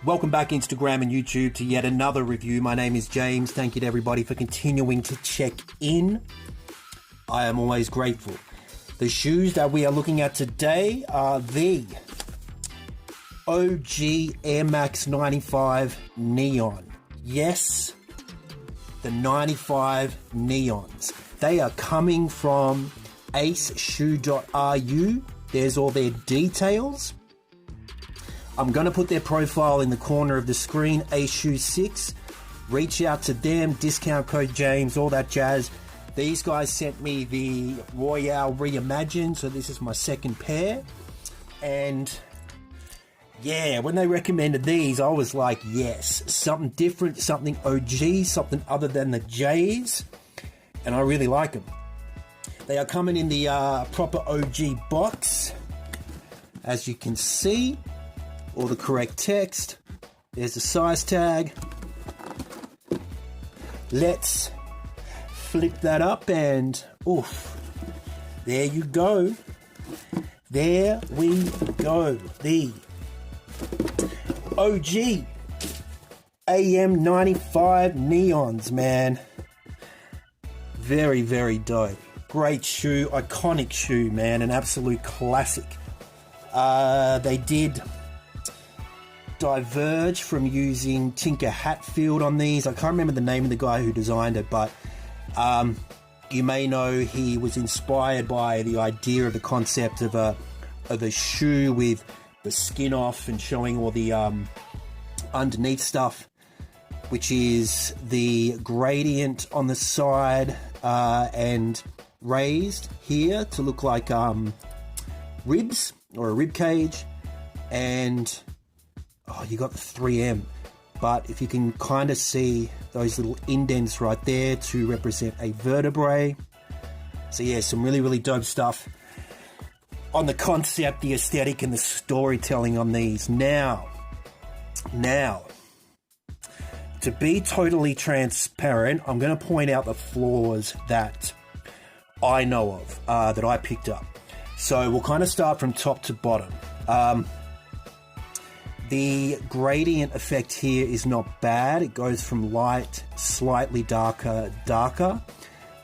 Welcome back Instagram and YouTube to yet another review. My name is James. Thank you to everybody for continuing to check in. I am always grateful. The shoes that we are looking at today are the OG AirMax 95 Neon. Yes, the 95 Neons. They are coming from Aceshoe6. There's all their details. I'm going to put their profile in the corner of the screen, Aceshoe6. Reach out to them, discount code James, all that jazz. These guys sent me the Royale Reimagined, so this is my second pair. And yeah, when they recommended these, I was like, yes, something different, something OG, something other than the J's. And I really like them. They are coming in the proper OG box, as you can see. All the correct text. There's the size tag. Let's flip that up and oof. There you go. There we go. The OG AM95 Neons, man. Very, very dope. Great shoe, iconic shoe, man. An absolute classic. They did diverge from using Tinker Hatfield on these. I can't remember the name of the guy who designed it, but you may know he was inspired by the idea of the concept of a shoe with the skin off and showing all the underneath stuff, which is the gradient on the side and raised here to look like ribs or a rib cage, and oh, you got the 3M, but if you can kind of see those little indents right there to represent a vertebrae. So yeah, some really, really dope stuff on the concept, the aesthetic, and the storytelling on these. Now, to be totally transparent, I'm going to point out the flaws that I know of, that I picked up. So we'll kind of start from top to bottom. The gradient effect here is not bad. It goes from light, slightly darker, darker.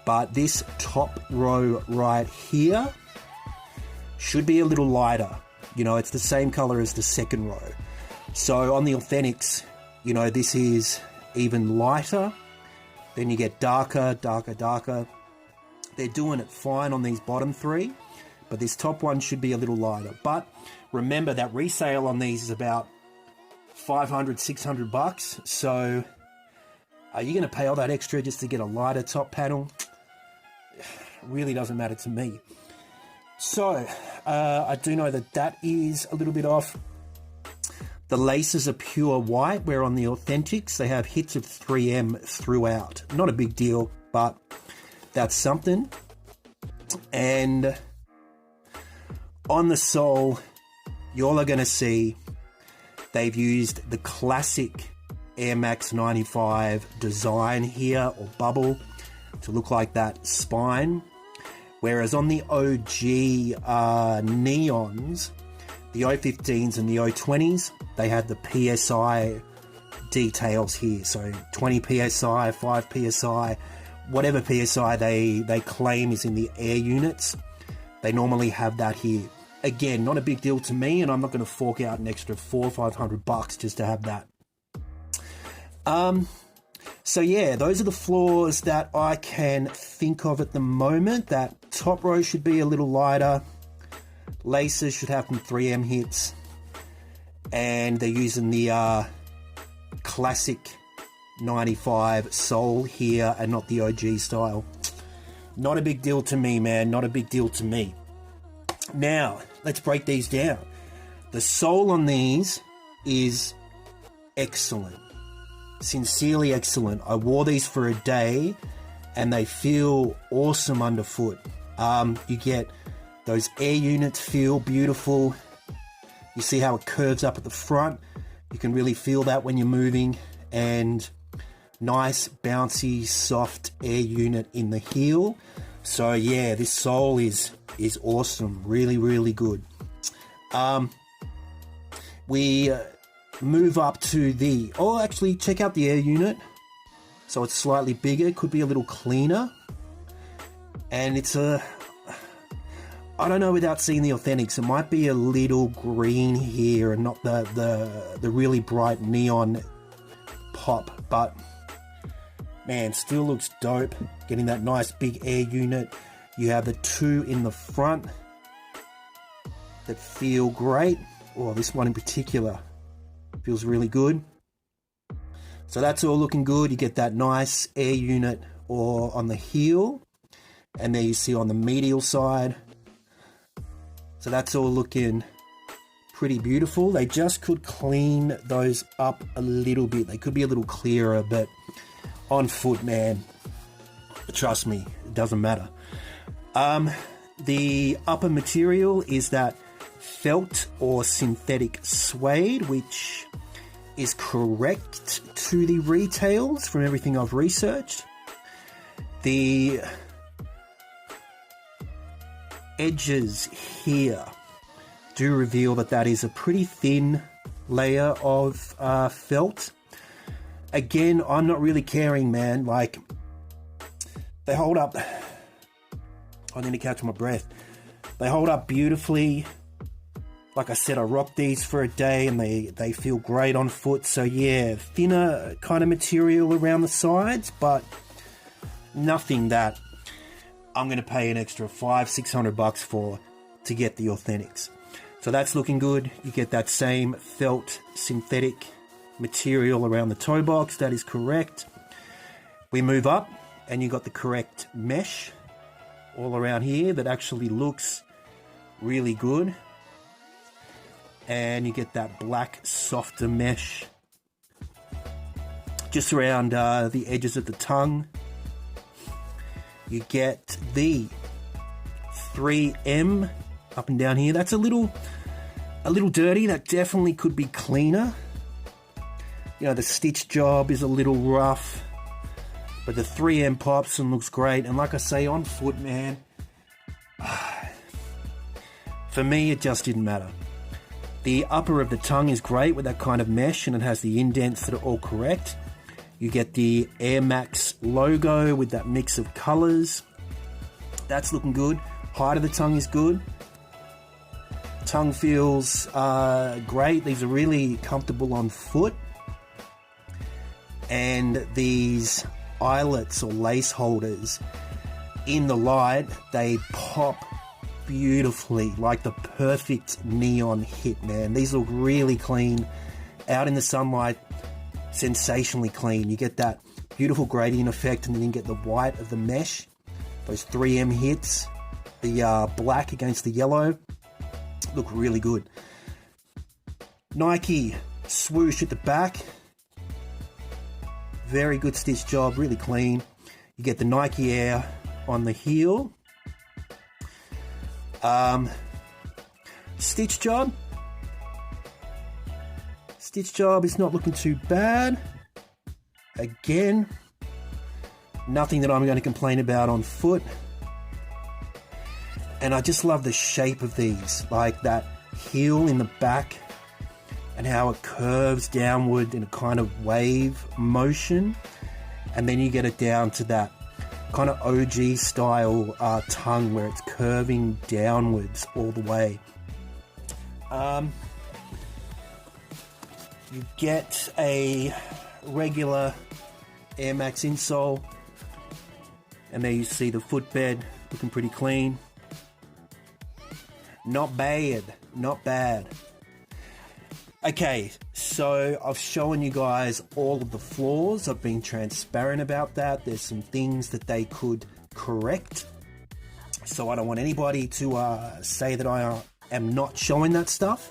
But this top row right here should be a little lighter. You know, it's the same color as the second row. So on the Authentics, you know, this is even lighter. Then you get darker, darker, darker. They're doing it fine on these bottom three, but this top one should be a little lighter. But remember that resale on these is about $500, $600. So are you going to pay all that extra just to get a lighter top panel? It really doesn't matter to me. So I do know that that is a little bit off. The laces are pure white, where on the Authentics they have hits of 3M throughout. Not a big deal, but that's something. And on the sole, you all are going to see they've used the classic AirMax 95 design here, or bubble, to look like that spine. Whereas on the OG Neons, the O15s and the O20s, they had the PSI details here. So 20 PSI, 5 PSI, whatever PSI they claim is in the air units, they normally have that here. Again, not a big deal to me, and I'm not going to fork out an extra $400 or $500 just to have that. So yeah, those are the flaws that I can think of at the moment. That top row should be a little lighter. Laces should have some 3M hits. And they're using the classic 95 sole here and not the OG style. Not a big deal to me, man. Not a big deal to me. Now, let's break these down. The sole on these is excellent. Sincerely excellent. I wore these for a day and they feel awesome underfoot. You get those air units feel beautiful. You see how it curves up at the front. You can really feel that when you're moving. And nice, bouncy, soft air unit in the heel. So yeah, this sole is awesome. Really, really good. We move up to the, oh, actually check out the air unit. So it's slightly bigger, could be a little cleaner. And it's a, I don't know without seeing the Authentics, it might be a little green here and not the really bright neon pop, but man, still looks dope. Getting that nice big air unit. You have the two in the front that feel great. Oh, this one in particular feels really good. So that's all looking good. You get that nice air unit or on the heel, and there you see on the medial side. So that's all looking pretty beautiful. They just could clean those up a little bit. They could be a little clearer, but on foot, man, trust me, it doesn't matter. The upper material is that felt or synthetic suede, which is correct to the retails from everything I've researched. The edges here do reveal that that is a pretty thin layer of felt. Again, I'm not really caring, man. Like, they hold up. I need to catch my breath. They hold up beautifully. Like I said, I rock these for a day and they feel great on foot. So yeah, thinner kind of material around the sides, but nothing that I'm going to pay an extra $500-600 for to get the Authentics. So that's looking good. You get that same felt synthetic material around the toe box. That is correct. We move up and you got the correct mesh all around here that actually looks really good. And you get that black softer mesh just around the edges of the tongue. You get the 3M up and down here. That's a little dirty. That definitely could be cleaner. You know, the stitch job is a little rough, but the 3M pops and looks great. And like I say, on foot, man, for me, it just didn't matter. The upper of the tongue is great with that kind of mesh, and it has the indents that are all correct. You get the AirMax logo with that mix of colors. That's looking good. Height of the tongue is good. Tongue feels great. These are really comfortable on foot. And these eyelets or lace holders in the light, they pop beautifully, like the perfect neon hit, man. These look really clean. Out in the sunlight, sensationally clean. You get that beautiful gradient effect, and then you get the white of the mesh. Those 3M hits, the black against the yellow, look really good. Nike swoosh at the back. Very good stitch job, really clean. You get the Nike Air on the heel. Stitch job. Stitch job is not looking too bad. Again, nothing that I'm going to complain about on foot. And I just love the shape of these, like that heel in the back and how it curves downward in a kind of wave motion. And then you get it down to that kind of OG style tongue where it's curving downwards all the way. You get a regular AirMax insole, and there you see the footbed looking pretty clean. Not bad, not bad. Okay, so I've shown you guys all of the flaws. I've been transparent about that. There's some things that they could correct. So I don't want anybody to say that I am not showing that stuff.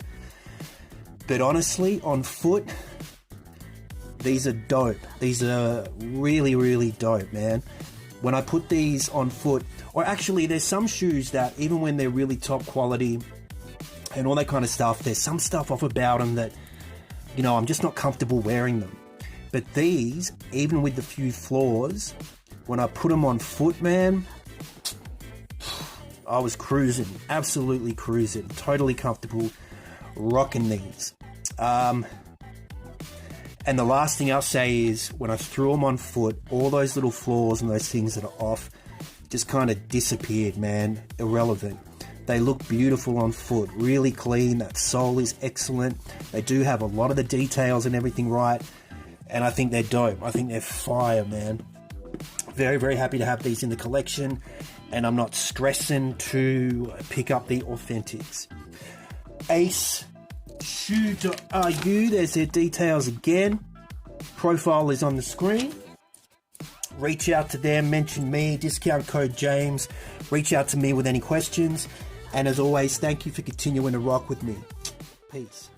But honestly, on foot, these are dope. These are really, really dope, man. When I put these on foot, or actually there's some shoes that even when they're really top quality and all that kind of stuff, there's some stuff off about them that, you know, I'm just not comfortable wearing them. But these, even with the few flaws, when I put them on foot, man, I was cruising, absolutely cruising, totally comfortable rocking these. And the last thing I'll say is when I threw them on foot, all those little flaws and those things that are off just kind of disappeared, man. Irrelevant. They look beautiful on foot, really clean. That sole is excellent. They do have a lot of the details and everything right. And I think they're dope. I think they're fire, man. Very, very happy to have these in the collection. And I'm not stressing to pick up the Authentics. Aceshoe.ru, there's their details again. Profile is on the screen. Reach out to them, mention me, discount code James. Reach out to me with any questions. And as always, thank you for continuing to rock with me. Peace.